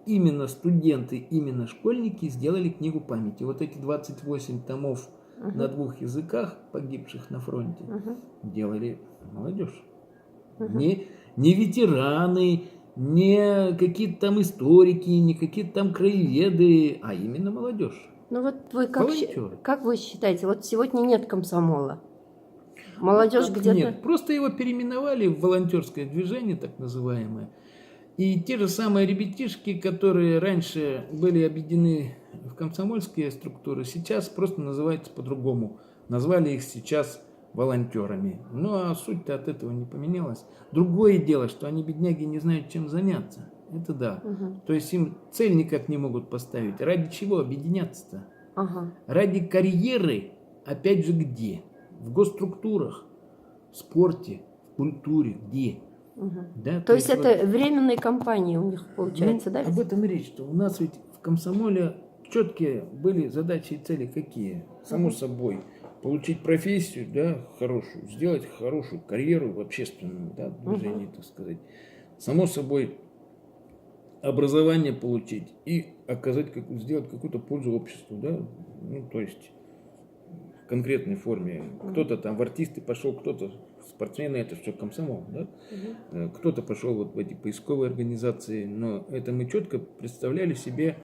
Именно студенты, именно школьники сделали книгу памяти. Вот эти 28 томов на 2 языках, погибших на фронте, делали молодежь. Не ветераны, не какие-то там историки, не какие-то там краеведы, а именно молодежь. Ну вот вы Волонтеры. как вы считаете, вот сегодня нет комсомола? Молодежь где-то... Нет, просто его переименовали в волонтерское движение, так называемое. И те же самые ребятишки, которые раньше были объединены в комсомольские структуры, сейчас просто называются по-другому. Назвали их сейчас волонтерами. Ну а суть-то от этого не поменялась. Другое дело, что они, бедняги, не знают, чем заняться. Это да. То есть им цель никак не могут поставить. Ради чего объединяться-то? Ради карьеры, опять же, где? В госструктурах, в спорте, в культуре, где? Да, то есть это вот временные кампании у них получается, да? Об этом и речь, что у нас ведь в комсомоле четкие были задачи и цели какие? Само собой, получить профессию, да, хорошую, сделать хорошую карьеру в общественном, да, движении, так сказать. Само собой, образование получить и оказать, сделать какую-то пользу обществу, да, ну, то есть в конкретной форме. Кто-то там в артисты пошел, кто-то спортсмены, это все комсомол, да? Кто-то пошел вот в эти поисковые организации, но это мы четко представляли себе